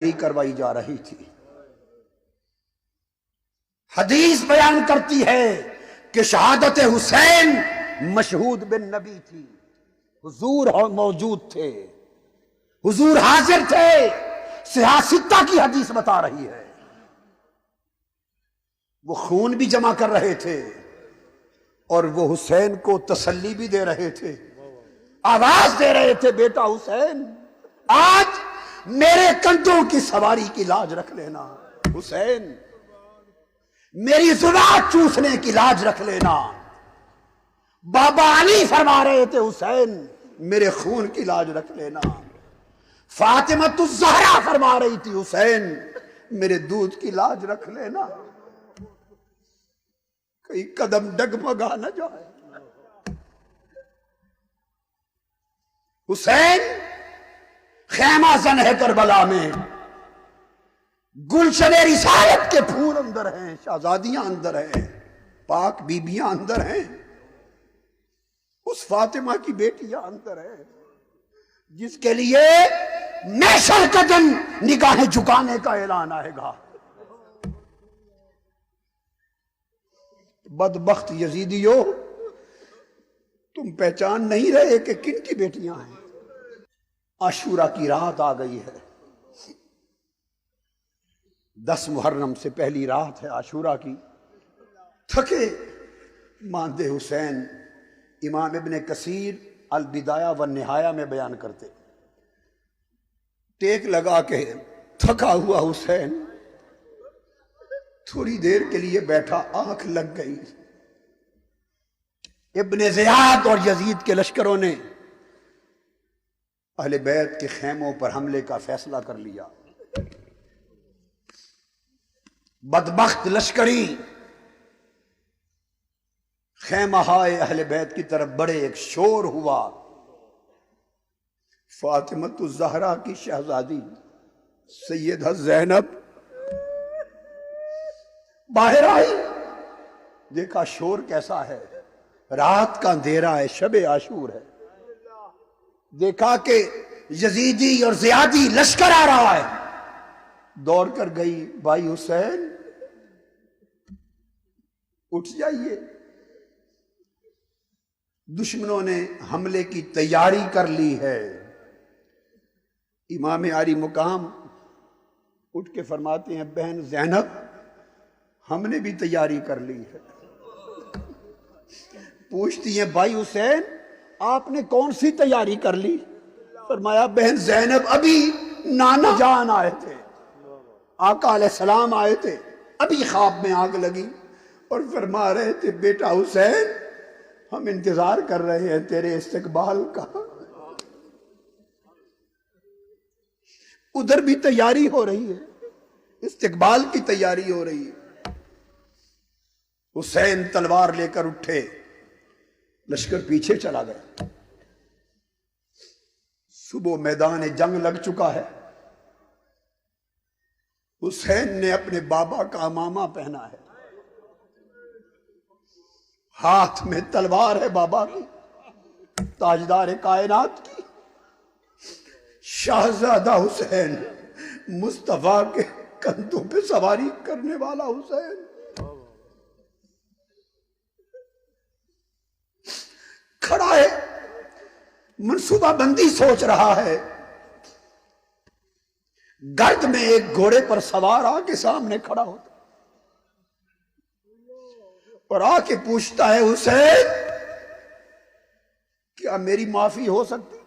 کروائی جا رہی تھی۔ حدیث بیان کرتی ہے کہ شہادت حسین مشہود بن نبی تھی، حضور موجود تھے، حضور حاضر تھے، سیاستہ کی حدیث بتا رہی ہے۔ وہ خون بھی جمع کر رہے تھے اور وہ حسین کو تسلی بھی دے رہے تھے، آواز دے رہے تھے، بیٹا حسین آج میرے کندھوں کی سواری کی لاج رکھ لینا، حسین میری زبان چوسنے کی لاج رکھ لینا۔ بابا علی فرما رہے تھے، حسین میرے خون کی لاج رکھ لینا۔ فاطمہ الزہرا فرما رہی تھی، حسین میرے دودھ کی لاج رکھ لینا، کئی قدم ڈگمگا نہ جائے۔ حسین خیمہ زن ہے کربلا میں، گلشن رسالت کے پھول اندر ہیں، شہزادیاں اندر ہیں، پاک بیبیاں اندر ہیں، اس فاطمہ کی بیٹیاں اندر ہیں جس کے لیے محشر کا دن نگاہیں جھکانے کا اعلان آئے گا۔ بدبخت یزیدیو، تم پہچان نہیں رہے کہ کن کی بیٹیاں ہیں۔ عاشورہ کی رات آ گئی ہے، 10 محرم سے پہلی رات ہے عاشورہ کی۔ تھکے ماندے حسین امام ابن کثیر البدایہ والنہایہ میں بیان کرتے، ٹیک لگا کے تھکا ہوا حسین تھوڑی دیر کے لیے بیٹھا، آنکھ لگ گئی۔ ابن زیاد اور یزید کے لشکروں نے اہل بیت کے خیموں پر حملے کا فیصلہ کر لیا۔ بدبخت لشکری خیمہ ہائے اہل بیت کی طرف بڑے، ایک شور ہوا۔ فاطمہ الزہرا کی شہزادی سیدہ زینب باہر آئی، دیکھا شور کیسا ہے، رات کا اندھیرا ہے، شب عاشور ہے۔ دیکھا کہ یزیدی اور زیادی لشکر آ رہا ہے، دوڑ کر گئی، بھائی حسین اٹھ جائیے، دشمنوں نے حملے کی تیاری کر لی ہے۔ امام عالی مقام اٹھ کے فرماتے ہیں، بہن زینب ہم نے بھی تیاری کر لی ہے۔ پوچھتی ہیں، بھائی حسین آپ نے کون سی تیاری کر لی؟ فرمایا، بہن زینب ابھی نانا جان آئے تھے، آقا علیہ السلام آئے تھے، ابھی خواب میں آگ لگی اور فرما رہے تھے، بیٹا حسین ہم انتظار کر رہے ہیں تیرے استقبال کا۔ ادھر بھی تیاری ہو رہی ہے، استقبال کی تیاری ہو رہی ہے۔ حسین تلوار لے کر اٹھے، لشکر پیچھے چلا گیا۔ صبح میدان جنگ لگ چکا ہے، حسین نے اپنے بابا کا عمامہ پہنا ہے، ہاتھ میں تلوار ہے بابا کی، تاجدار کائنات کی، شہزادہ حسین، مصطفیٰ کے کندھوں پہ سواری کرنے والا حسین۔ کھڑا ہے، منصوبہ بندی سوچ رہا ہے۔ گرد میں ایک گھوڑے پر سوار آ کے سامنے کھڑا ہوتا اور آ کے پوچھتا ہے، حسین کیا میری معافی ہو سکتی؟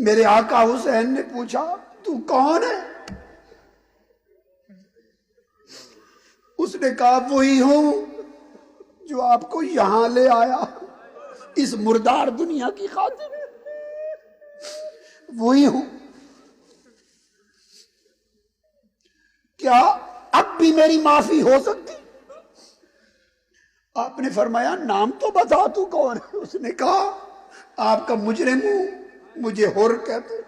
میرے آقا حسین نے پوچھا، تو کون ہے؟ اس نے کہا، وہی ہوں جو آپ کو یہاں لے آیا اس مردار دنیا کی خاطر، وہی ہوں۔ کیا اب بھی میری معافی ہو سکتی؟ آپ نے فرمایا، نام تو بتا تو کون ہے؟ اس نے کہا، آپ کا مجرم ہوں، مجھے حر کہتے۔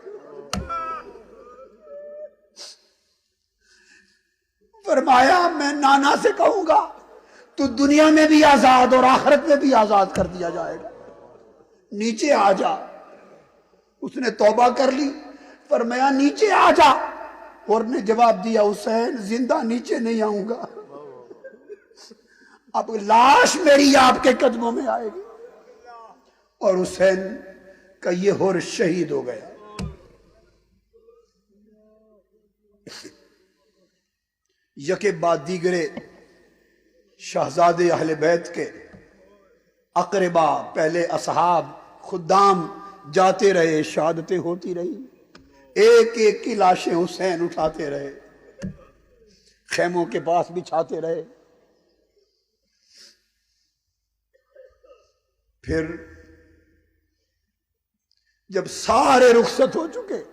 فرمایا، میں نانا سے کہوں گا تو دنیا میں بھی آزاد اور آخرت میں بھی آزاد کر دیا جائے گا، نیچے آ جا۔ اس نے توبہ کر لی، فرمایا نیچے آ جا، اور نے جواب دیا حسین زندہ نیچے نہیں آؤں گا، اب لاش میری آپ کے قدموں میں آئے گی۔ اور حسین کا یہ ہور شہید ہو گیا۔ یکے بعد دیگرے شہزادے اہل بیت کے اقربا، پہلے اصحاب، خدام جاتے رہے، شہادتیں ہوتی رہی، ایک ایک کی لاشیں حسین اٹھاتے رہے، خیموں کے پاس بچھاتے رہے۔ پھر جب سارے رخصت ہو چکے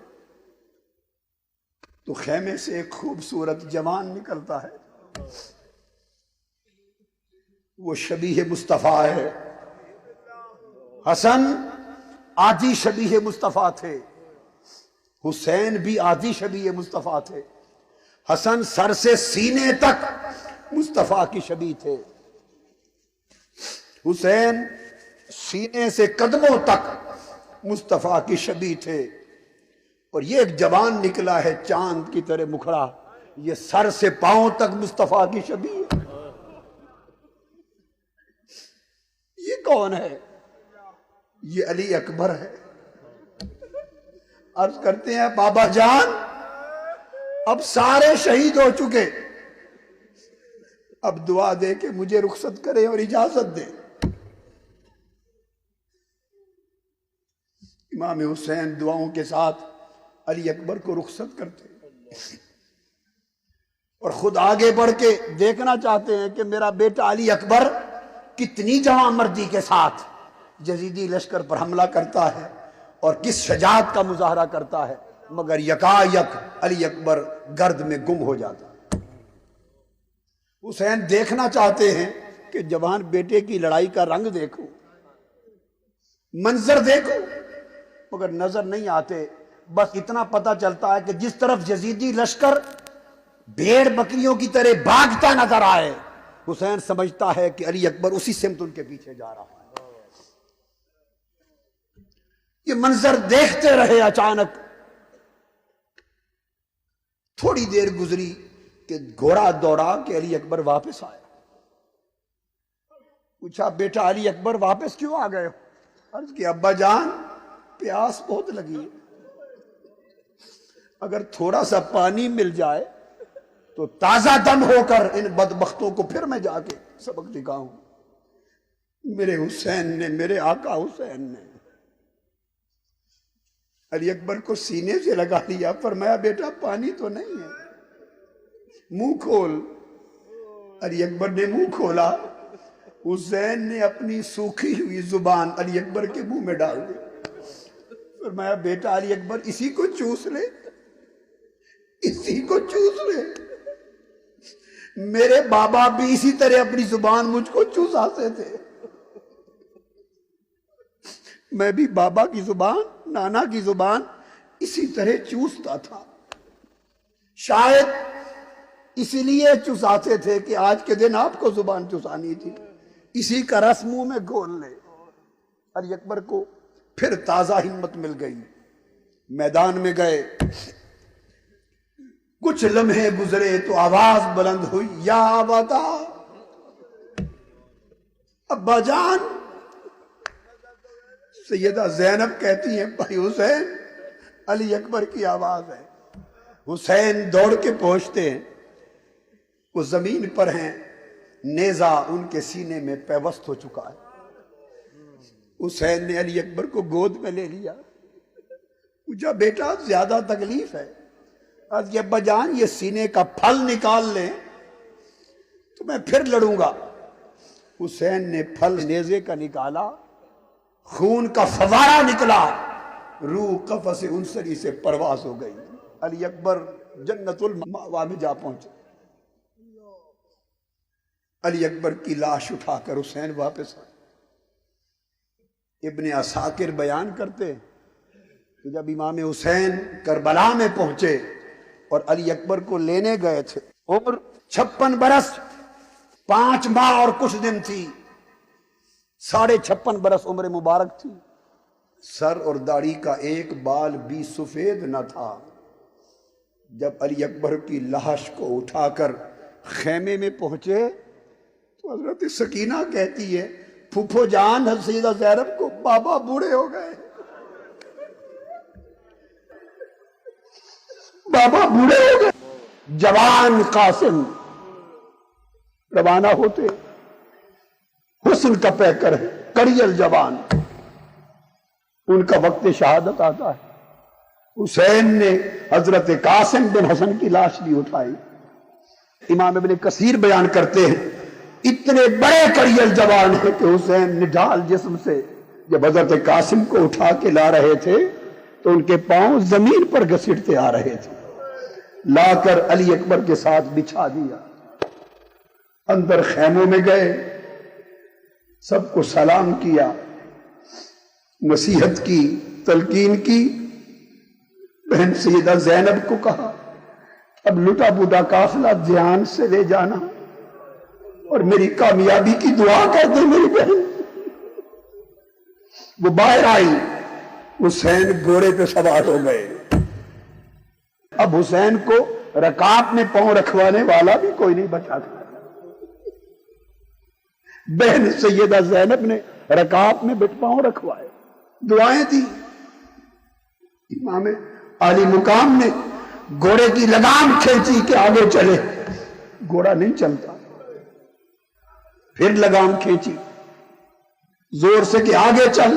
تو خیمے سے ایک خوبصورت جوان نکلتا ہے، وہ شبیہ مصطفیٰ ہے۔ حسن آدھی شبیہ مصطفیٰ تھے، حسین بھی آدھی شبیہ مصطفیٰ تھے۔ حسن سر سے سینے تک مصطفیٰ کی شبیہ تھے، حسین سینے سے قدموں تک مصطفیٰ کی شبیہ تھے۔ اور یہ ایک جوان نکلا ہے چاند کی طرح مکھڑا، یہ سر سے پاؤں تک مصطفیٰ کی شبیہ ہے۔ یہ کون ہے؟ یہ علی اکبر ہے۔ عرض کرتے ہیں بابا جان اب سارے شہید ہو چکے، اب دعا دے کہ مجھے رخصت کریں اور اجازت دیں۔ امام حسین دعاؤں کے ساتھ علی اکبر کو رخصت کرتے اور خود آگے بڑھ کے دیکھنا چاہتے ہیں کہ میرا بیٹا علی اکبر کتنی جوان مردی کے ساتھ یزیدی لشکر پر حملہ کرتا ہے اور کس شجاعت کا مظاہرہ کرتا ہے، مگر یکایک علی اکبر گرد میں گم ہو جاتا ہے۔ حسین دیکھنا چاہتے ہیں کہ جوان بیٹے کی لڑائی کا رنگ دیکھو، منظر دیکھو، مگر نظر نہیں آتے۔ بس اتنا پتہ چلتا ہے کہ جس طرف یزیدی لشکر بھیڑ بکریوں کی طرح بھاگتا نظر آئے، حسین سمجھتا ہے کہ علی اکبر اسی سمت ان کے پیچھے جا رہا ہے۔ یہ منظر دیکھتے رہے، اچانک تھوڑی دیر گزری کہ گھوڑا دوڑا کہ علی اکبر واپس آیا۔ پوچھا بیٹا علی اکبر واپس کیوں آ گئے ہو؟ عرض کہ ابا جان پیاس بہت لگی ہے، اگر تھوڑا سا پانی مل جائے تو تازہ دم ہو کر ان بدبختوں کو پھر میں جا کے سبق دکھاؤں۔ میرے حسین نے، میرے آقا حسین نے علی اکبر کو سینے سے لگا لیا، فرمایا بیٹا پانی تو نہیں ہے، منہ کھول۔ علی اکبر نے منہ کھولا، حسین نے اپنی سوکھی ہوئی زبان علی اکبر کے منہ میں ڈال دی، فرمایا بیٹا علی اکبر اسی کو چوس لے، اسی کو چوس لے۔ میرے بابا بھی اسی طرح اپنی زبان مجھ کو چوساتے تھے، میں بھی بابا کی زبان، نانا کی زبان اسی طرح چوستا تھا۔ شاید اسی لیے چوساتے تھے کہ آج کے دن آپ کو زبان چوسانی تھی، اسی کا رس منہ میں گھول لے۔ علی اکبر کو پھر تازہ ہمت مل گئی، میدان میں گئے۔ کچھ لمحے گزرے تو آواز بلند ہوئی، یا ابا، ابا جان۔ سیدہ زینب کہتی ہیں بھائی حسین، علی اکبر کی آواز ہے۔ حسین دوڑ کے پہنچتے ہیں، وہ زمین پر ہیں، نیزہ ان کے سینے میں پیوست ہو چکا ہے۔ حسین نے علی اکبر کو گود میں لے لیا، پوچھا بیٹا زیادہ تکلیف ہے؟ عرض کہ ابا جان یہ سینے کا پھل نکال لیں تو میں پھر لڑوں گا۔ حسین نے پھل نیزے کا نکالا، خون کا فوارہ نکلا، روح قفس انصری سے پرواز ہو گئی۔ علی اکبر جنت المأوی میں جا پہنچے۔ علی اکبر کی لاش اٹھا کر حسین واپس آئے۔ ابن عساکر بیان کرتے کہ جب امام حسین کربلا میں پہنچے اور علی اکبر کو لینے گئے تھے، عمر 56 برس 5 ماہ اور کچھ دن تھی، 56.5 برس عمر مبارک تھی۔ سر اور داڑھی کا ایک بال بھی سفید نہ تھا۔ جب علی اکبر کی لاش کو اٹھا کر خیمے میں پہنچے تو حضرت سکینہ کہتی ہے پھوپھو جان سیدہ زینب کو بابا بوڑھے ہو گئے، بابا بوڑھے ہو گئے۔ جوان قاسم روانہ ہوتے، حسن کا پیکر ہے، کڑیل جوان، ان کا وقت شہادت آتا ہے۔ حسین نے حضرت قاسم بن حسن کی لاش بھی اٹھائی۔ امام ابن کثیر بیان کرتے ہیں اتنے بڑے کڑیل جوان ہیں کہ حسین نڈھال جسم سے جب حضرت قاسم کو اٹھا کے لا رہے تھے تو ان کے پاؤں زمین پر گھسیٹتے آ رہے تھے، لا کر علی اکبر کے ساتھ بچھا دیا۔ اندر خیموں میں گئے، سب کو سلام کیا، نصیحت کی، تلقین کی۔ بہن سیدہ زینب کو کہا اب لٹا بوٹا قافلہ دھیان سے لے جانا اور میری کامیابی کی دعا کر دے میری بہن۔ وہ باہر آئی، حسین گھوڑے پہ سوار ہو گئے۔ اب حسین کو رکاب میں پاؤں رکھوانے والا بھی کوئی نہیں بچا تھا۔ بہن سیدہ زینب نے رکاب میں پاؤں رکھوائے، دعائیں دی۔ امام عالی مقام نے گھوڑے کی لگام کھینچی کہ آگے چلے، گھوڑا نہیں چلتا، پھر لگام کھینچی زور سے کہ آگے چل،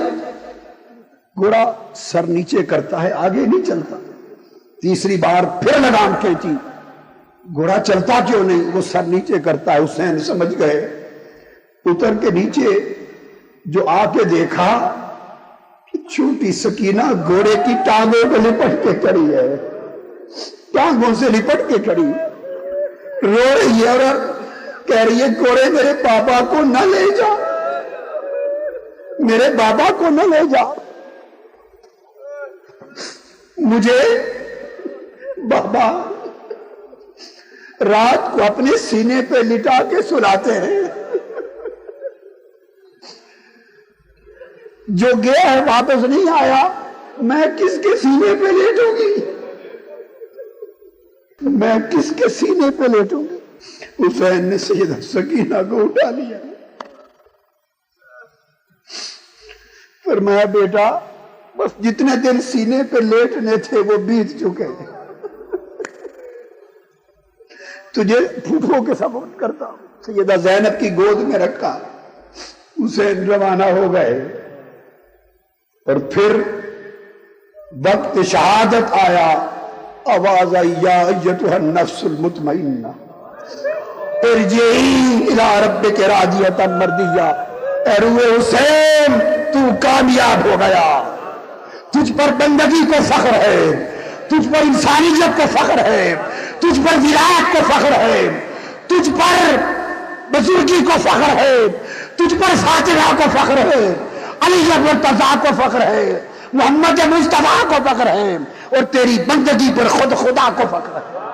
گھوڑا سر نیچے کرتا ہے، آگے نہیں چلتا۔ تیسری بار پھر لگام کھینچی، گھوڑا چلتا کیوں نہیں، وہ سر نیچے کرتا ہے۔ حسین سمجھ گئے، اتر کے نیچے جو آ کے دیکھا چھوٹی سکینہ گھوڑے کی ٹانگوں کو لپٹ کے کھڑی ہے، ٹانگوں سے لپٹ کے کھڑی، رو رہی ہے اور کہہ رہی ہے گھوڑے میرے بابا کو نہ لے جا، میرے بابا کو نہ لے جا، مجھے بابا رات کو اپنے سینے پہ لٹا کے سلاتے ہیں، جو گیا ہے واپس نہیں آیا، میں کس کے سینے پہ لیٹوں گی، میں کس کے سینے پہ لیٹوں گی۔ حسین نے سیدہ سکینہ کو اٹھا لیا، فرمایا بیٹا بس جتنے دن سینے پہ لیٹنے تھے وہ بیت چکے، تجھے پھوپھو کے سپورٹ کرتا ہوں۔ سیدہ زینب کی گود میں رکھا، حسین روانہ ہو گئے۔ اور پھر وقت شہادت آیا، آواز آئی یا ایتھا النفس المطمئنہ ارجعی الی ربک راضیۃ مرضیہ۔ اے روح حسین تو کامیاب ہو گیا، تجھ پر بندگی کو فخر ہے، تجھ پر انسانیت کو فخر ہے، تجھ پر ولایت کو فخر ہے، تجھ پر بزرگی کو فخر ہے، تجھ پر فاتحہ کو فخر ہے، علی مرتضیٰ کو فخر ہے، محمد مصطفیٰ کو فخر ہے، اور تیری بندگی پر خود خدا کو فخر ہے۔